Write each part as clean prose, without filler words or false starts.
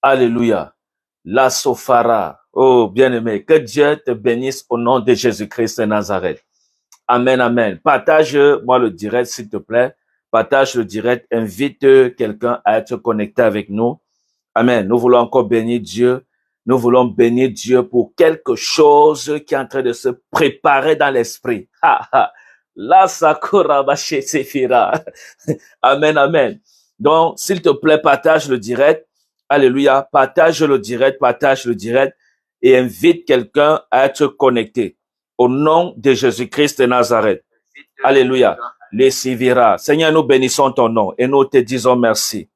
Alléluia. La Sofara. Oh, bien-aimé, que Dieu te bénisse au nom de Jésus-Christ de Nazareth. Amen, amen. Partage-moi le direct, s'il te plaît. Partage le direct. Invite quelqu'un à être connecté avec nous. Amen. Nous voulons encore bénir Dieu. Nous voulons bénir Dieu pour quelque chose qui est en train de se préparer dans l'esprit. La Sakura Bache Sefira. Amen, amen. Donc, s'il te plaît, partage le direct. Alléluia. Partage le direct et invite quelqu'un à être connecté. Au nom de Jésus-Christ de Nazareth. Alléluia. Les Sivira. Seigneur, nous bénissons ton nom et nous te disons merci.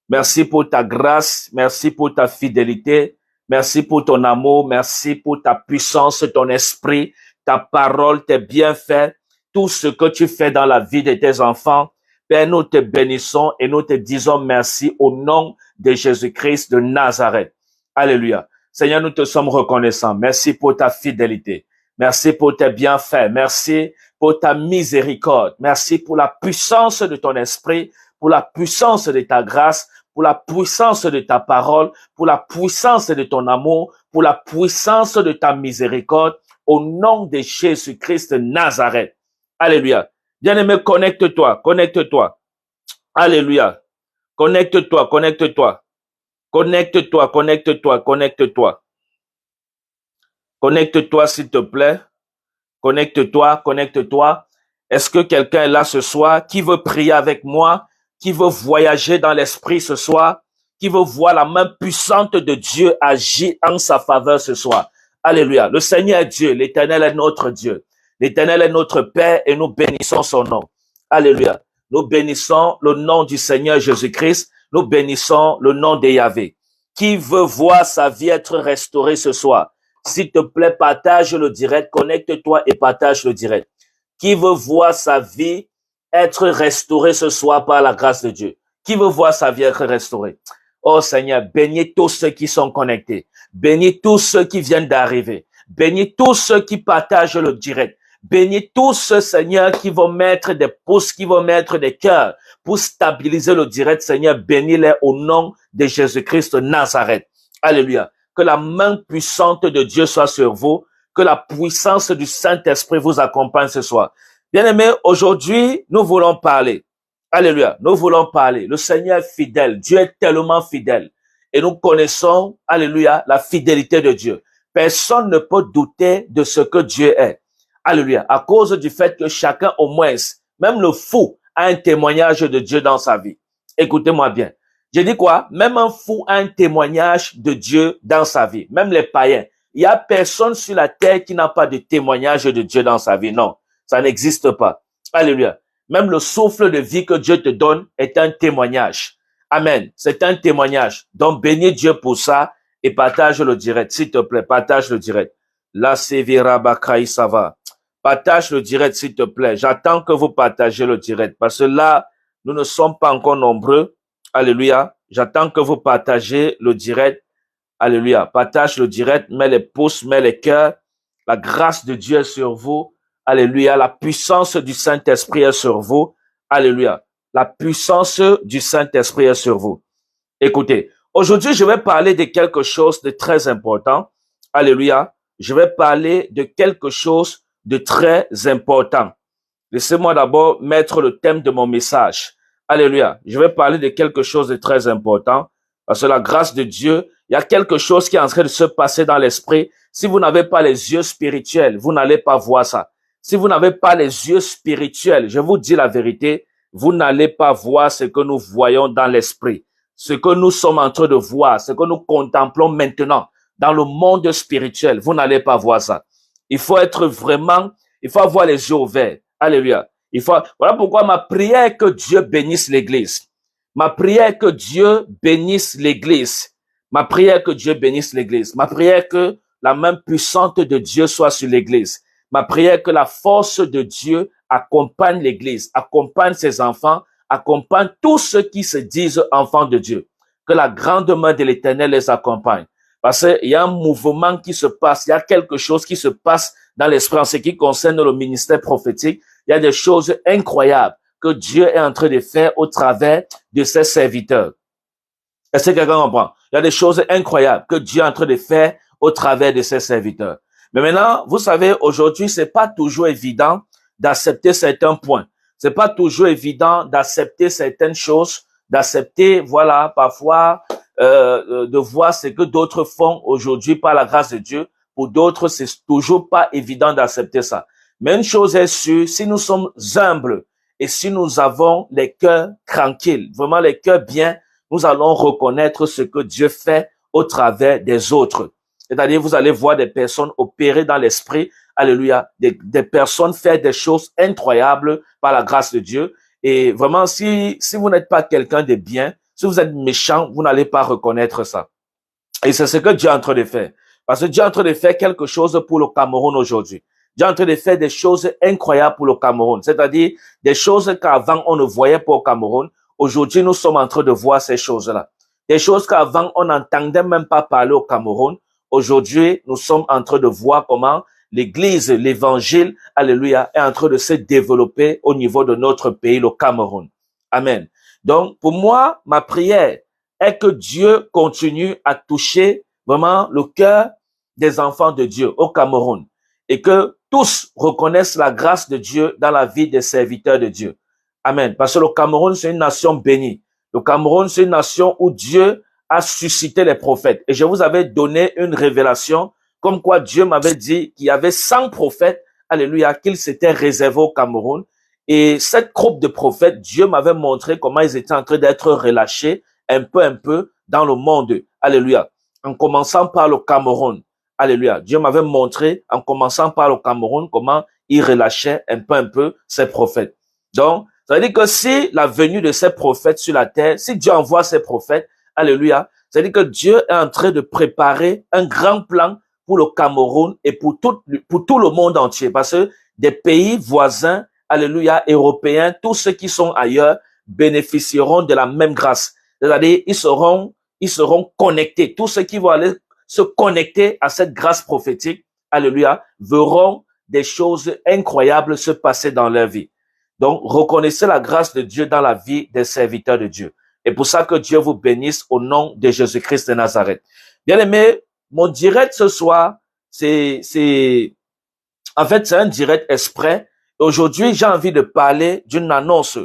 Merci pour ta grâce. Merci pour ta fidélité. Merci pour ton amour. Merci pour ta puissance, ton esprit, ta parole, tes bienfaits, tout ce que tu fais dans la vie de tes enfants. Père, nous te bénissons et nous te disons merci au nom de Jésus-Christ de Nazareth. Alléluia. Seigneur, nous te sommes reconnaissants. Merci pour ta fidélité. Merci pour tes bienfaits. Merci pour ta miséricorde. Merci pour la puissance de ton esprit, pour la puissance de ta grâce, pour la puissance de ta parole, pour la puissance de ton amour, pour la puissance de ta miséricorde, au nom de Jésus-Christ de Nazareth. Alléluia. Bien-aimé, connecte-toi. Alléluia. Connecte-toi. Connecte-toi, s'il te plaît. Connecte-toi. Est-ce que quelqu'un est là ce soir qui veut prier avec moi, qui veut voyager dans l'esprit ce soir, qui veut voir la main puissante de Dieu agir en sa faveur ce soir? Alléluia. Le Seigneur est Dieu, l'Éternel est notre Dieu. L'Éternel est notre Père et nous bénissons son nom. Alléluia. Nous bénissons le nom du Seigneur Jésus-Christ. Nous bénissons le nom de Yahvé. Qui veut voir sa vie être restaurée ce soir? S'il te plaît, partage le direct, connecte-toi et partage le direct. Qui veut voir sa vie être restaurée ce soir par la grâce de Dieu? Qui veut voir sa vie être restaurée? Oh Seigneur, bénis tous ceux qui sont connectés. Bénis tous ceux qui viennent d'arriver. Bénis tous ceux qui partagent le direct. Bénis tous ceux, Seigneur, qui vont mettre des pouces, qui vont mettre des cœurs pour stabiliser le direct. Seigneur, bénis-les au nom de Jésus-Christ de Nazareth. Alléluia. Que la main puissante de Dieu soit sur vous. Que la puissance du Saint-Esprit vous accompagne ce soir. Bien-aimés, aujourd'hui, nous voulons parler. Alléluia. Nous voulons parler. Le Seigneur est fidèle. Dieu est tellement fidèle. Et nous connaissons, alléluia, la fidélité de Dieu. Personne ne peut douter de ce que Dieu est. Alléluia. À cause du fait que chacun, au moins, même le fou, a un témoignage de Dieu dans sa vie. Écoutez-moi bien. Je dis quoi? Même un fou a un témoignage de Dieu dans sa vie. Même les païens. Il y a personne sur la terre qui n'a pas de témoignage de Dieu dans sa vie. Non, ça n'existe pas. Alléluia. Même le souffle de vie que Dieu te donne est un témoignage. Amen. C'est un témoignage. Donc, bénis Dieu pour ça et partage le direct. S'il te plaît, partage le direct. La Sevira Bakai Sava. Partage le direct, s'il te plaît. J'attends que vous partagez le direct parce que là, nous ne sommes pas encore nombreux. Alléluia. J'attends que vous partagez le direct. Alléluia. Partage le direct, mets les pouces, mets les cœurs. La grâce de Dieu est sur vous. Alléluia. La puissance du Saint-Esprit est sur vous. Alléluia. La puissance du Saint-Esprit est sur vous. Écoutez, aujourd'hui, je vais parler de quelque chose de très important. Alléluia. Je vais parler de quelque chose de très important. Laissez-moi d'abord mettre le thème de mon message. Alléluia. Je vais parler de quelque chose de très important. Parce que la grâce de Dieu, il y a quelque chose qui est en train de se passer dans l'esprit. Si vous n'avez pas les yeux spirituels, vous n'allez pas voir ça. Si vous n'avez pas les yeux spirituels, je vous dis la vérité, vous n'allez pas voir ce que nous voyons dans l'esprit. Ce que nous sommes en train de voir, ce que nous contemplons maintenant dans le monde spirituel, vous n'allez pas voir ça. Il faut être vraiment, il faut avoir les yeux ouverts. Alléluia. Voilà pourquoi ma prière est que Dieu bénisse l'église. Ma prière est que Dieu bénisse l'église. Ma prière est que Dieu bénisse l'église. Ma prière est que la main puissante de Dieu soit sur l'église. Ma prière est que la force de Dieu accompagne l'église, accompagne ses enfants, accompagne tous ceux qui se disent enfants de Dieu. Que la grande main de l'Éternel les accompagne. Parce qu'il y a un mouvement qui se passe, il y a quelque chose qui se passe dans l'esprit en ce qui concerne le ministère prophétique. Il y a des choses incroyables que Dieu est en train de faire au travers de ses serviteurs. Est-ce que quelqu'un comprend? Il y a des choses incroyables que Dieu est en train de faire au travers de ses serviteurs. Mais maintenant, vous savez, aujourd'hui, c'est pas toujours évident d'accepter certains points. C'est pas toujours évident d'accepter certaines choses, d'accepter, voilà, parfois, de voir ce que d'autres font aujourd'hui par la grâce de Dieu. Pour d'autres, c'est toujours pas évident d'accepter ça. Mais une chose est sûre, si nous sommes humbles et si nous avons les cœurs tranquilles, vraiment les cœurs bien, nous allons reconnaître ce que Dieu fait au travers des autres. C'est-à-dire, vous allez voir des personnes opérer dans l'esprit, alléluia, des personnes faire des choses incroyables par la grâce de Dieu. Et vraiment, si vous n'êtes pas quelqu'un de bien, si vous êtes méchant, vous n'allez pas reconnaître ça. Et c'est ce que Dieu est en train de faire. Parce que Dieu est en train de faire quelque chose pour le Cameroun aujourd'hui. Dieu est en train de faire des choses incroyables pour le Cameroun. C'est-à-dire des choses qu'avant on ne voyait pas au Cameroun. Aujourd'hui, nous sommes en train de voir ces choses-là. Des choses qu'avant on n'entendait même pas parler au Cameroun. Aujourd'hui, nous sommes en train de voir comment l'Église, l'Évangile, alléluia, est en train de se développer au niveau de notre pays, le Cameroun. Amen. Donc, pour moi, ma prière est que Dieu continue à toucher vraiment le cœur des enfants de Dieu au Cameroun et que tous reconnaissent la grâce de Dieu dans la vie des serviteurs de Dieu. Amen. Parce que le Cameroun, c'est une nation bénie. Le Cameroun, c'est une nation où Dieu a suscité les prophètes. Et je vous avais donné une révélation comme quoi Dieu m'avait dit qu'il y avait 100 prophètes, alléluia, qu'ils s'étaient réservés au Cameroun. Et cette groupe de prophètes, Dieu m'avait montré comment ils étaient en train d'être relâchés un peu dans le monde. Alléluia. En commençant par le Cameroun. Alléluia. Dieu m'avait montré, en commençant par le Cameroun, comment il relâchait un peu ces prophètes. Donc, ça veut dire que si la venue de ces prophètes sur la terre, si Dieu envoie ces prophètes, alléluia, ça veut dire que Dieu est en train de préparer un grand plan pour le Cameroun et pour tout le monde entier. Parce que des pays voisins, alléluia, européens, tous ceux qui sont ailleurs bénéficieront de la même grâce. C'est-à-dire, ils seront connectés. Tous ceux qui vont aller se connecter à cette grâce prophétique, alléluia, verront des choses incroyables se passer dans leur vie. Donc, reconnaissez la grâce de Dieu dans la vie des serviteurs de Dieu. Et pour ça que Dieu vous bénisse au nom de Jésus-Christ de Nazareth. Bien aimé, mon direct ce soir, c'est un direct exprès. Aujourd'hui, j'ai envie de parler d'une annonce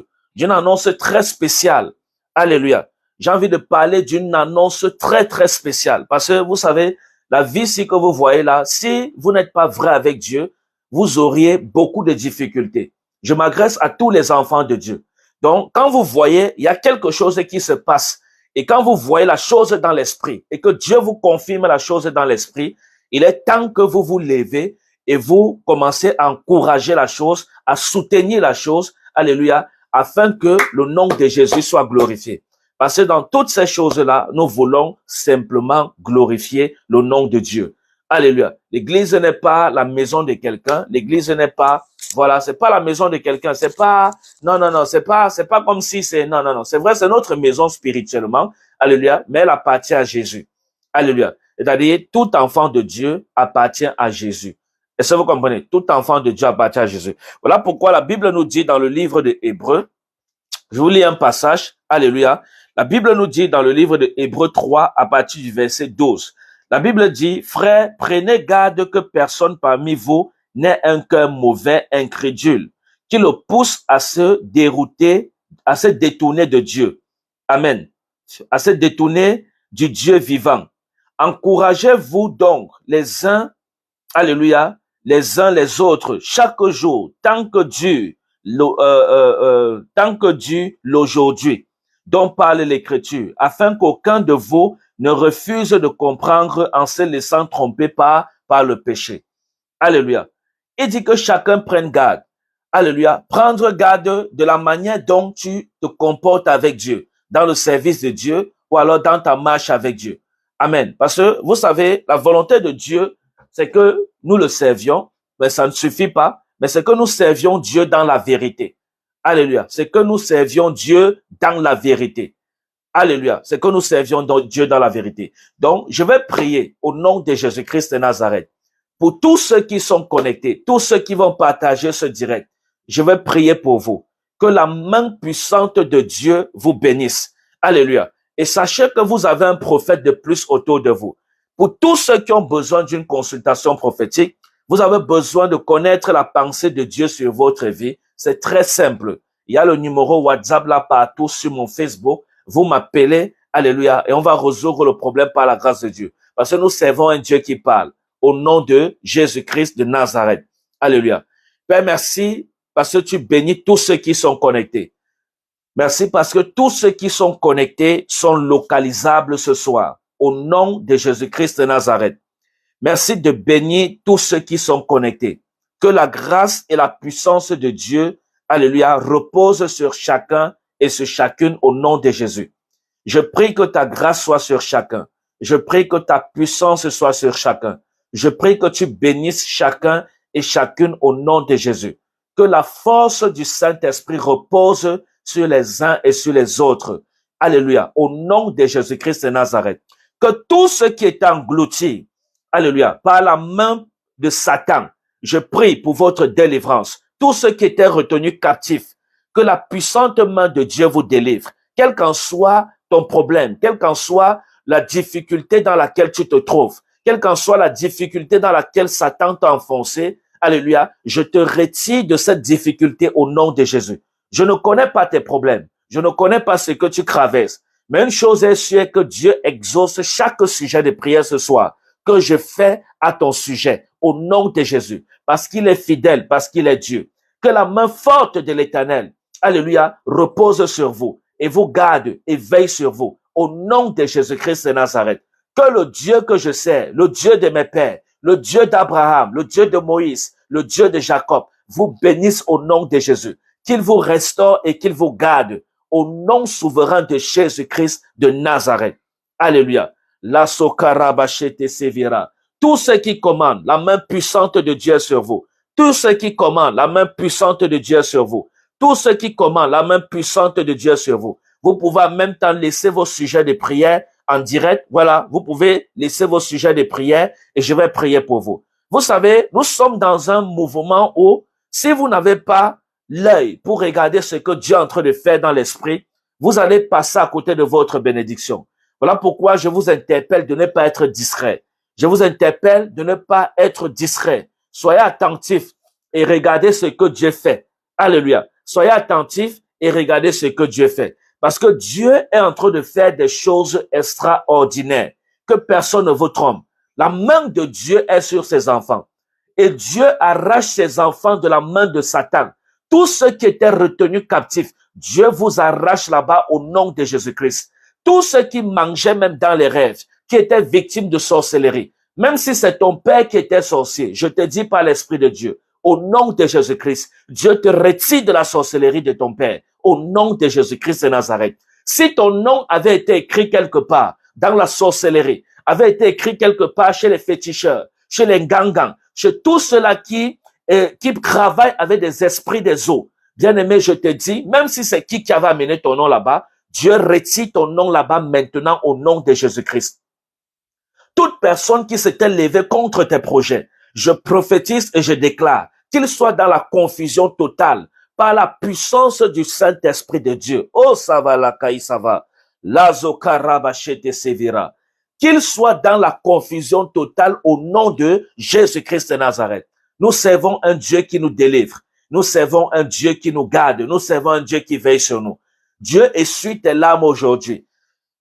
très spéciale. Alléluia. J'ai envie de parler d'une annonce très, très spéciale. Parce que vous savez, la vie, si que vous voyez là, si vous n'êtes pas vrai avec Dieu, vous auriez beaucoup de difficultés. Je m'adresse à tous les enfants de Dieu. Donc, quand vous voyez, il y a quelque chose qui se passe. Et quand vous voyez la chose dans l'esprit et que Dieu vous confirme la chose dans l'esprit, il est temps que vous vous levez et vous commencez à encourager la chose, à soutenir la chose, alléluia, afin que le nom de Jésus soit glorifié. Parce que dans toutes ces choses-là, nous voulons simplement glorifier le nom de Dieu. Alléluia. L'église n'est pas la maison de quelqu'un. L'église n'est pas, voilà, c'est pas la maison de quelqu'un. C'est pas, non, c'est pas comme si c'est, non. C'est vrai, c'est notre maison spirituellement. Alléluia. Mais elle appartient à Jésus. Alléluia. C'est-à-dire, tout enfant de Dieu appartient à Jésus. Est-ce que vous comprenez? Tout enfant de Dieu appartient à Jésus. Voilà pourquoi la Bible nous dit dans le livre de Hébreux, je vous lis un passage. Alléluia. La Bible nous dit dans le livre de Hébreux 3, à partir du verset 12. La Bible dit, frères, prenez garde que personne parmi vous n'ait un cœur mauvais, incrédule, qui le pousse à se dérouter, à se détourner de Dieu. Amen. À se détourner du Dieu vivant. Encouragez-vous donc les uns, alléluia, les uns les autres, chaque jour, tant que dure l'aujourd'hui, dont parle l'Écriture, afin qu'aucun de vous ne refuse de comprendre en se laissant tromper par le péché. Alléluia. Il dit que chacun prenne garde. Alléluia. Prendre garde de la manière dont tu te comportes avec Dieu, dans le service de Dieu ou alors dans ta marche avec Dieu. Amen. Parce que vous savez, la volonté de Dieu, c'est que nous le servions, mais ça ne suffit pas, mais c'est que nous servions Dieu dans la vérité. Alléluia. C'est que nous servions Dieu dans la vérité. Alléluia. C'est que nous servions Dieu dans la vérité. Donc, je vais prier au nom de Jésus-Christ de Nazareth. Pour tous ceux qui sont connectés, tous ceux qui vont partager ce direct, je vais prier pour vous. Que la main puissante de Dieu vous bénisse. Alléluia. Et sachez que vous avez un prophète de plus autour de vous. Pour tous ceux qui ont besoin d'une consultation prophétique, vous avez besoin de connaître la pensée de Dieu sur votre vie. C'est très simple. Il y a le numéro WhatsApp là partout sur mon Facebook. Vous m'appelez, alléluia, et on va résoudre le problème par la grâce de Dieu. Parce que nous servons un Dieu qui parle. Au nom de Jésus-Christ de Nazareth. Alléluia. Père, merci parce que tu bénis tous ceux qui sont connectés. Merci parce que tous ceux qui sont connectés sont localisables ce soir. Au nom de Jésus-Christ de Nazareth. Merci de bénir tous ceux qui sont connectés. Que la grâce et la puissance de Dieu, alléluia, reposent sur chacun et sur chacune au nom de Jésus. Je prie que ta grâce soit sur chacun. Je prie que ta puissance soit sur chacun. Je prie que tu bénisses chacun et chacune au nom de Jésus. Que la force du Saint-Esprit repose sur les uns et sur les autres. Alléluia. Au nom de Jésus-Christ de Nazareth. Que tout ce qui est englouti, alléluia, par la main de Satan, je prie pour votre délivrance. Tout ce qui était retenu captif, que la puissante main de Dieu vous délivre. Quel qu'en soit ton problème, quelle qu'en soit la difficulté dans laquelle tu te trouves, quelle qu'en soit la difficulté dans laquelle Satan t'a enfoncé, alléluia, je te retire de cette difficulté au nom de Jésus. Je ne connais pas tes problèmes, je ne connais pas ce que tu traverses, mais une chose est sûre, que Dieu exauce chaque sujet de prière ce soir, que je fais à ton sujet, au nom de Jésus, parce qu'il est fidèle, parce qu'il est Dieu. Que la main forte de l'Éternel, alléluia, repose sur vous et vous garde et veille sur vous, au nom de Jésus-Christ de Nazareth. Que le Dieu que je sais, le Dieu de mes pères, le Dieu d'Abraham, le Dieu de Moïse, le Dieu de Jacob, vous bénisse au nom de Jésus. Qu'il vous restaure et qu'il vous garde au nom souverain de Jésus-Christ de Nazareth. Alléluia. La sokarabachete sevira. Tout ce qui commande, la main puissante de Dieu sur vous. Tout ce qui commande, la main puissante de Dieu sur vous. Tout ce qui commande, la main puissante de Dieu sur vous. Vous pouvez en même temps laisser vos sujets de prière en direct. Voilà, vous pouvez laisser vos sujets de prière et je vais prier pour vous. Vous savez, nous sommes dans un mouvement où, si vous n'avez pas l'œil pour regarder ce que Dieu est en train de faire dans l'esprit, vous allez passer à côté de votre bénédiction. Voilà pourquoi je vous interpelle de ne pas être distrait. Je vous interpelle de ne pas être distrait. Soyez attentifs et regardez ce que Dieu fait. Alléluia. Soyez attentifs et regardez ce que Dieu fait. Parce que Dieu est en train de faire des choses extraordinaires. Que personne ne vous trompe. La main de Dieu est sur ses enfants. Et Dieu arrache ses enfants de la main de Satan. Tous ceux qui étaient retenus captifs, Dieu vous arrache là-bas au nom de Jésus-Christ. Tous ceux qui mangeaient même dans les rêves, qui étaient victimes de sorcellerie, même si c'est ton père qui était sorcier, je te dis par l'Esprit de Dieu, au nom de Jésus-Christ, Dieu te retire de la sorcellerie de ton père, au nom de Jésus-Christ de Nazareth. Si ton nom avait été écrit quelque part dans la sorcellerie, avait été écrit quelque part chez les féticheurs, chez les gangans, chez tous ceux-là qui travaillent avec des esprits des eaux, bien-aimé, je te dis, même si c'est qui avait amené ton nom là-bas, Dieu retire ton nom là-bas maintenant au nom de Jésus-Christ. Toute personne qui s'était levée contre tes projets, je prophétise et je déclare qu'il soit dans la confusion totale par la puissance du Saint-Esprit de Dieu. Oh, ça va, la caille, ça va. Lazokarabachete sevira. Qu'il soit dans la confusion totale au nom de Jésus-Christ de Nazareth. Nous servons un Dieu qui nous délivre. Nous servons un Dieu qui nous garde. Nous servons un Dieu qui veille sur nous. Dieu essuie tes larmes aujourd'hui.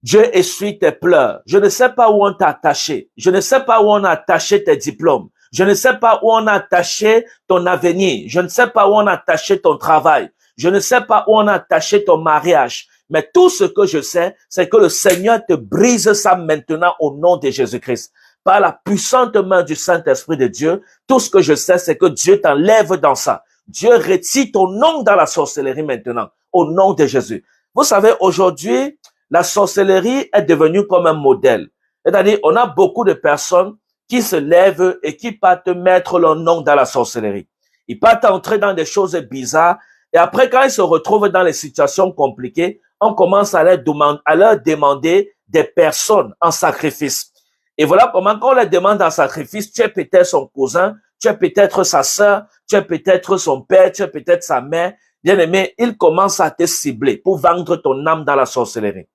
Dieu essuie tes pleurs. Je ne sais pas où on t'a attaché. Je ne sais pas où on a attaché tes diplômes. Je ne sais pas où on a attaché ton avenir. Je ne sais pas où on a attaché ton travail. Je ne sais pas où on a attaché ton mariage. Mais tout ce que je sais, c'est que le Seigneur te brise ça maintenant au nom de Jésus-Christ. Par la puissante main du Saint-Esprit de Dieu, tout ce que je sais, c'est que Dieu t'enlève dans ça. Dieu retire ton nom dans la sorcellerie maintenant, au nom de Jésus. Vous savez, aujourd'hui, la sorcellerie est devenue comme un modèle. C'est-à-dire, on a beaucoup de personnes qui se lèvent et qui partent mettre leur nom dans la sorcellerie. Ils partent entrer dans des choses bizarres et après, quand ils se retrouvent dans les situations compliquées, on commence à leur demander des personnes en sacrifice. Et voilà comment, quand on leur demande en sacrifice, tu es peut-être son cousin, tu es peut-être sa sœur, tu es peut-être son père, tu es peut-être sa mère. Bien aimé, il commence à te cibler pour vendre ton âme dans la sorcellerie.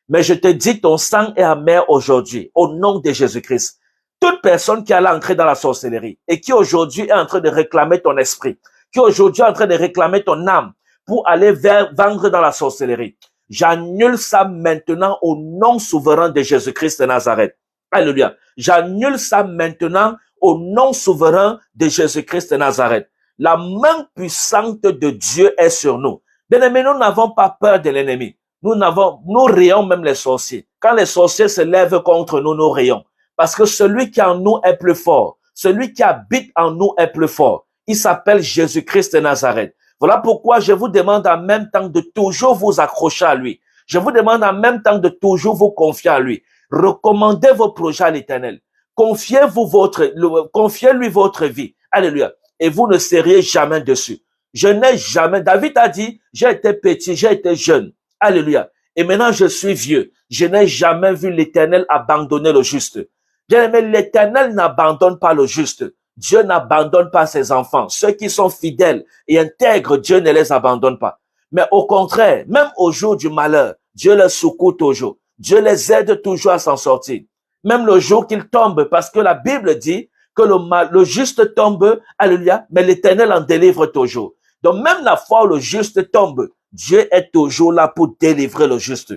Mais je te dis, ton sang est amer aujourd'hui, au nom de Jésus-Christ. Toute personne qui allait entrer dans la sorcellerie et qui aujourd'hui est en train de réclamer ton esprit, qui aujourd'hui est en train de réclamer ton âme pour aller vendre dans la sorcellerie, j'annule ça maintenant au nom souverain de Jésus-Christ de Nazareth. Alléluia. J'annule ça maintenant au nom souverain de Jésus-Christ de Nazareth. La main puissante de Dieu est sur nous. Bien-aimés, nous n'avons pas peur de l'ennemi. Nous rayons même les sorciers. Quand les sorciers se lèvent contre nous, nous rayons. Parce que celui qui en nous est plus fort. Celui qui habite en nous est plus fort. Il s'appelle Jésus-Christ de Nazareth. Voilà pourquoi je vous demande en même temps de toujours vous accrocher à lui. Je vous demande en même temps de toujours vous confier à lui. Recommandez vos projets à l'Éternel. Confiez-lui votre vie. Alléluia. Et vous ne seriez jamais dessus. Je n'ai jamais, David a dit, j'ai été petit, j'ai été jeune. Alléluia. Et maintenant je suis vieux. Je n'ai jamais vu l'Éternel abandonner le juste. Bien aimé, l'Éternel n'abandonne pas le juste. Dieu n'abandonne pas ses enfants. Ceux qui sont fidèles et intègres, Dieu ne les abandonne pas. Mais au contraire, même au jour du malheur, Dieu les secoue toujours. Dieu les aide toujours à s'en sortir. Même le jour qu'ils tombent, parce que la Bible dit que le juste tombe, alléluia, mais l'Éternel en délivre toujours. Donc même la fois où le juste tombe, Dieu est toujours là pour délivrer le juste.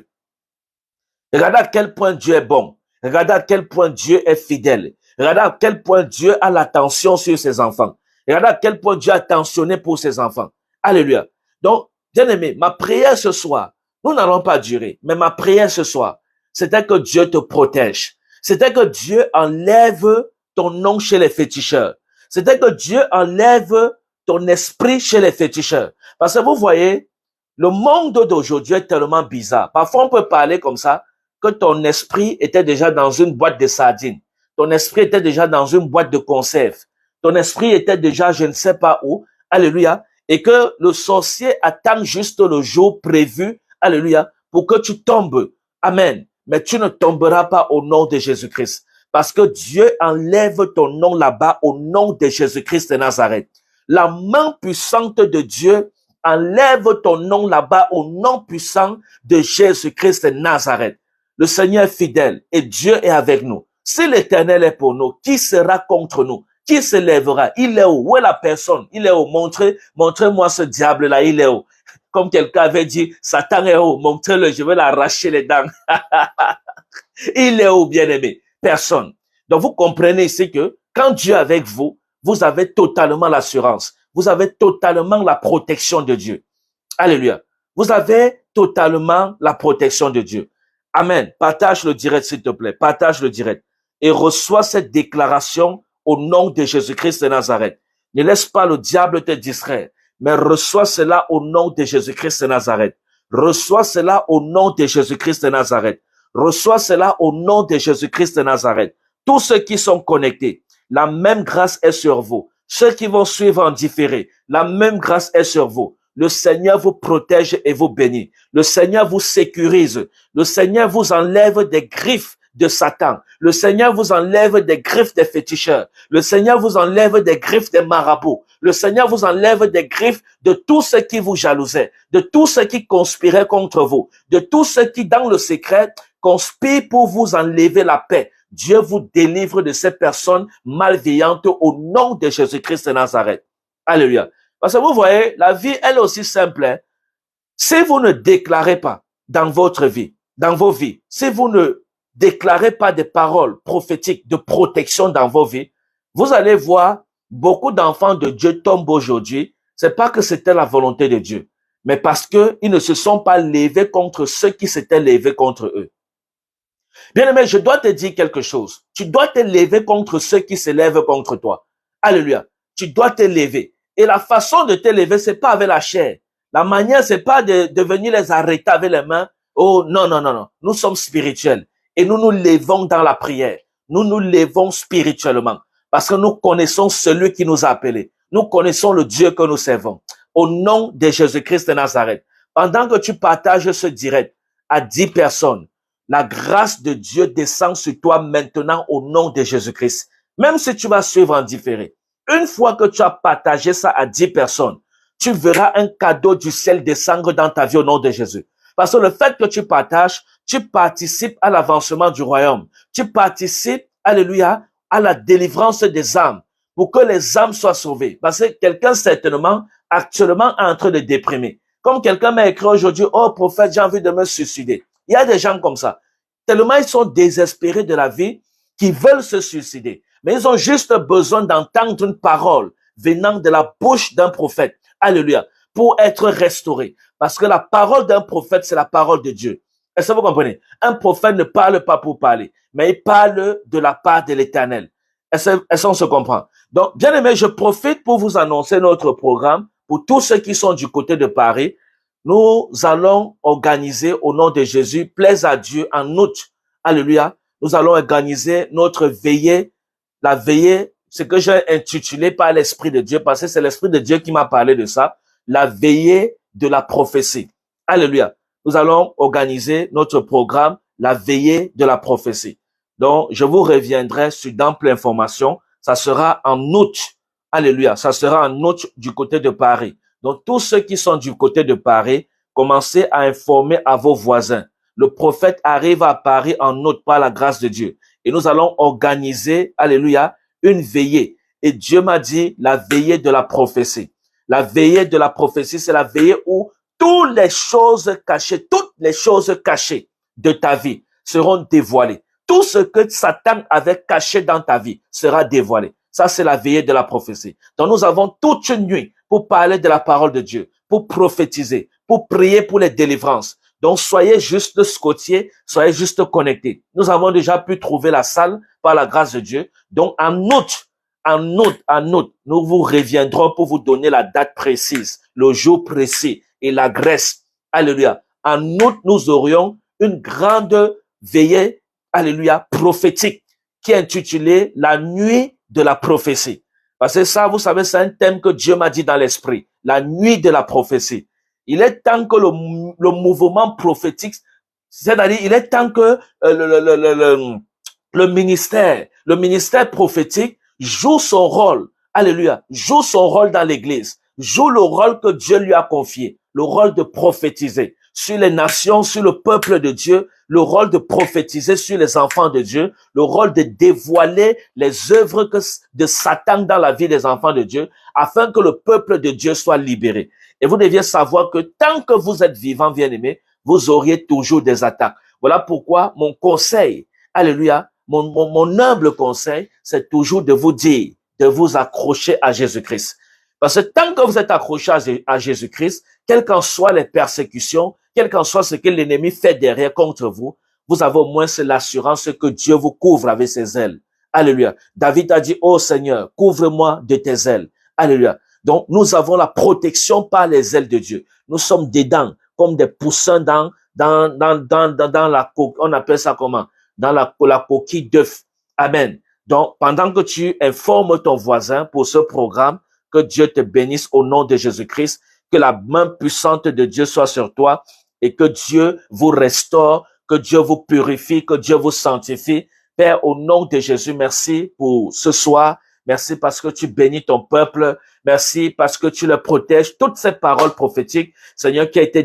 Regardez à quel point Dieu est bon. Regardez à quel point Dieu est fidèle. Regardez à quel point Dieu a l'attention sur ses enfants. Regardez à quel point Dieu a attentionné pour ses enfants. Alléluia. Donc, bien aimé, ma prière ce soir, nous n'allons pas durer, mais ma prière ce soir, c'était que Dieu te protège. C'était que Dieu enlève ton nom chez les féticheurs. C'était que Dieu enlève ton esprit chez les féticheurs. Parce que vous voyez, le monde d'aujourd'hui est tellement bizarre. Parfois, on peut parler comme ça, que ton esprit était déjà dans une boîte de sardines. Ton esprit était déjà dans une boîte de conserve. Ton esprit était déjà je ne sais pas où. Alléluia. Et que le sorcier attend juste le jour prévu. Alléluia. Pour que tu tombes. Amen. Mais tu ne tomberas pas au nom de Jésus-Christ. Parce que Dieu enlève ton nom là-bas au nom de Jésus-Christ de Nazareth. La main puissante de Dieu enlève ton nom là-bas au nom puissant de Jésus-Christ de Nazareth. Le Seigneur est fidèle et Dieu est avec nous. Si l'Éternel est pour nous, qui sera contre nous? Qui se lèvera? Il est où? Où est la personne? Il est où? Montrez-moi ce diable-là, il est où? Comme quelqu'un avait dit, Satan est où? Montrez-le, je vais l'arracher les dents. Il est où, bien-aimé? Personne. Donc vous comprenez ici que quand Dieu est avec vous, vous avez totalement l'assurance. Vous avez totalement la protection de Dieu. Alléluia. Vous avez totalement la protection de Dieu. Amen. Partage le direct, s'il te plaît. Partage le direct. Et reçois cette déclaration au nom de Jésus-Christ de Nazareth. Ne laisse pas le diable te distraire, mais reçois cela au nom de Jésus-Christ de Nazareth. Reçois cela au nom de Jésus-Christ de Nazareth. Reçois cela au nom de Jésus-Christ de Nazareth. Tous ceux qui sont connectés, la même grâce est sur vous. Ceux qui vont suivre en différé, la même grâce est sur vous. Le Seigneur vous protège et vous bénit. Le Seigneur vous sécurise. Le Seigneur vous enlève des griffes de Satan. Le Seigneur vous enlève des griffes des féticheurs. Le Seigneur vous enlève des griffes des marabouts. Le Seigneur vous enlève des griffes de tous ceux qui vous jalousaient, de tous ceux qui conspiraient contre vous, de tous ceux qui, dans le secret, conspirent pour vous enlever la paix. Dieu vous délivre de ces personnes malveillantes au nom de Jésus-Christ de Nazareth. Alléluia. Parce que vous voyez, la vie, elle est aussi simple. Hein? Si vous ne déclarez pas dans votre vie, dans vos vies, si vous ne déclarez pas des paroles prophétiques de protection dans vos vies, vous allez voir beaucoup d'enfants de Dieu tombent aujourd'hui. C'est pas que c'était la volonté de Dieu, mais parce que ils ne se sont pas levés contre ceux qui s'étaient levés contre eux. Bien aimé, je dois te dire quelque chose. Tu dois te lever contre ceux qui se lèvent contre toi. Alléluia. Tu dois te lever. Et la façon de te lever, c'est pas avec la chair. La manière, c'est pas de venir les arrêter avec les mains. Oh, non, non, non, non. Nous sommes spirituels. Et nous nous levons dans la prière. Nous nous levons spirituellement. Parce que nous connaissons celui qui nous a appelés. Nous connaissons le Dieu que nous servons. Au nom de Jésus-Christ de Nazareth. Pendant que tu partages ce direct à 10 personnes, la grâce de Dieu descend sur toi maintenant au nom de Jésus-Christ. Même si tu vas suivre en différé. Une fois que tu as partagé ça à 10 personnes, tu verras un cadeau du ciel descendre dans ta vie au nom de Jésus. Parce que le fait que tu partages, Tu participes à l'avancement du royaume. Tu participes, alléluia, à la délivrance des âmes pour que les âmes soient sauvées. Parce que quelqu'un, certainement, actuellement, est en train de déprimer. Comme quelqu'un m'a écrit aujourd'hui, oh prophète, j'ai envie de me suicider. Il y a des gens comme ça. Tellement ils sont désespérés de la vie qu'ils veulent se suicider. Mais ils ont juste besoin d'entendre une parole venant de la bouche d'un prophète. Alléluia. Pour être restaurés. Parce que la parole d'un prophète, c'est la parole de Dieu. Est-ce que vous comprenez? Un prophète ne parle pas pour parler, mais il parle de la part de l'Éternel. Est-ce qu'on se comprend? Donc, bien aimé, je profite pour vous annoncer notre programme pour tous ceux qui sont du côté de Paris. Nous allons organiser au nom de Jésus, plaise à Dieu, en août. Alléluia. Nous allons organiser notre veillée, la veillée, ce que j'ai intitulé par l'Esprit de Dieu, parce que c'est l'Esprit de Dieu qui m'a parlé de ça, la veillée de la prophétie. Alléluia. Nous allons organiser notre programme, la veillée de la prophétie. Donc, je vous reviendrai sur d'amples informations. Ça sera en août. Alléluia. Ça sera en août du côté de Paris. Donc, tous ceux qui sont du côté de Paris, commencez à informer à vos voisins. Le prophète arrive à Paris en août par la grâce de Dieu. Et nous allons organiser, alléluia, une veillée. Et Dieu m'a dit la veillée de la prophétie. La veillée de la prophétie, c'est la veillée où toutes les choses cachées de ta vie seront dévoilées. Tout ce que Satan avait caché dans ta vie sera dévoilé. Ça, c'est la veillée de la prophétie. Donc, nous avons toute une nuit pour parler de la parole de Dieu, pour prophétiser, pour prier pour les délivrances. Donc, soyez juste scotiers, soyez juste connectés. Nous avons déjà pu trouver la salle par la grâce de Dieu. Donc, en août, nous vous reviendrons pour vous donner la date précise, le jour précis et l'adresse. Alléluia. En août, nous aurions une grande veillée, alléluia, prophétique, qui est intitulée la nuit de la prophétie. Parce que ça, vous savez, c'est un thème que Dieu m'a dit dans l'esprit. La nuit de la prophétie. Il est temps que le mouvement prophétique, c'est-à-dire, il est temps que le ministère prophétique joue son rôle. Alléluia. Joue son rôle dans l'église. Joue le rôle que Dieu lui a confié. Le rôle de prophétiser sur les nations, sur le peuple de Dieu, le rôle de prophétiser sur les enfants de Dieu, le rôle de dévoiler les œuvres de Satan dans la vie des enfants de Dieu, afin que le peuple de Dieu soit libéré. Et vous deviez savoir que tant que vous êtes vivant, bien-aimé, vous auriez toujours des attaques. Voilà pourquoi mon conseil, alléluia, mon humble conseil, c'est toujours de vous dire, de vous accrocher à Jésus-Christ. Parce que tant que vous êtes accroché à Jésus-Christ, quelles qu'en soient les persécutions, quel qu'en soit ce que l'ennemi fait derrière contre vous, vous avez au moins l'assurance que Dieu vous couvre avec ses ailes. Alléluia. David a dit, oh Seigneur, couvre-moi de tes ailes. Alléluia. Donc, nous avons la protection par les ailes de Dieu. Nous sommes dedans, comme des poussins dans la coquille, on appelle ça comment? Dans la coquille d'œuf. Amen. Donc, pendant que tu informes ton voisin pour ce programme, que Dieu te bénisse au nom de Jésus-Christ, que la main puissante de Dieu soit sur toi et que Dieu vous restaure, que Dieu vous purifie, que Dieu vous sanctifie. Père, au nom de Jésus, merci pour ce soir. Merci parce que tu bénis ton peuple. Merci parce que tu le protèges. Toutes ces paroles prophétiques, Seigneur, qui ont été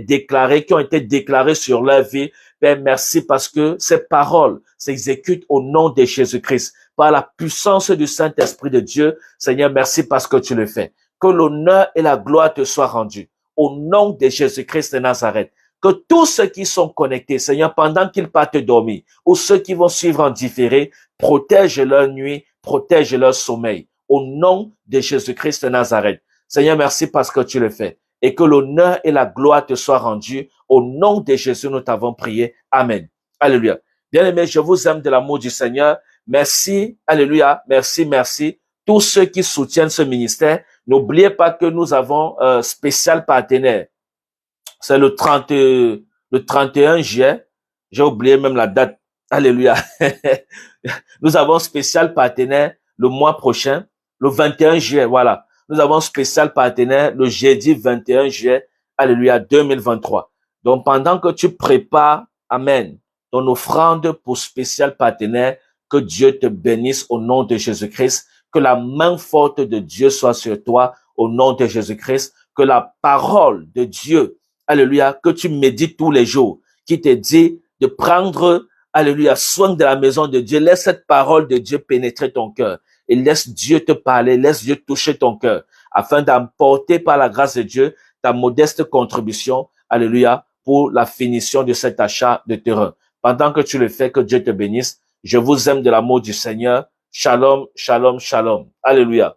déclarées sur leur vie. Père, merci parce que ces paroles s'exécutent au nom de Jésus-Christ. Par la puissance du Saint-Esprit de Dieu, Seigneur, merci parce que tu le fais. Que l'honneur et la gloire te soient rendus. Au nom de Jésus-Christ de Nazareth. Que tous ceux qui sont connectés, Seigneur, pendant qu'ils partent dormir, ou ceux qui vont suivre en différé, protège leur nuit, protège leur sommeil. Au nom de Jésus-Christ de Nazareth. Seigneur, merci parce que tu le fais. Et que l'honneur et la gloire te soient rendus. Au nom de Jésus, nous t'avons prié. Amen. Alléluia. Bien-aimés, je vous aime de l'amour du Seigneur. Merci. Alléluia. Merci, merci. Tous ceux qui soutiennent ce ministère, n'oubliez pas que nous avons un spécial partenaire. C'est le 31 juillet. J'ai oublié même la date. Alléluia. Nous avons un spécial partenaire le mois prochain, le 21 juillet. Voilà. Nous avons un spécial partenaire le jeudi 21 juillet. Alléluia, 2023. Donc, pendant que tu prépares, amen, ton offrande pour spécial partenaire, que Dieu te bénisse au nom de Jésus-Christ. Que la main forte de Dieu soit sur toi au nom de Jésus-Christ. Que la parole de Dieu, alléluia, que tu médites tous les jours, qui te dit de prendre, alléluia, soin de la maison de Dieu. Laisse cette parole de Dieu pénétrer ton cœur et laisse Dieu te parler, laisse Dieu toucher ton cœur afin d'apporter par la grâce de Dieu ta modeste contribution, alléluia, pour la finition de cet achat de terrain. Pendant que tu le fais, que Dieu te bénisse. Je vous aime de l'amour du Seigneur. Shalom, shalom, shalom. Alléluia.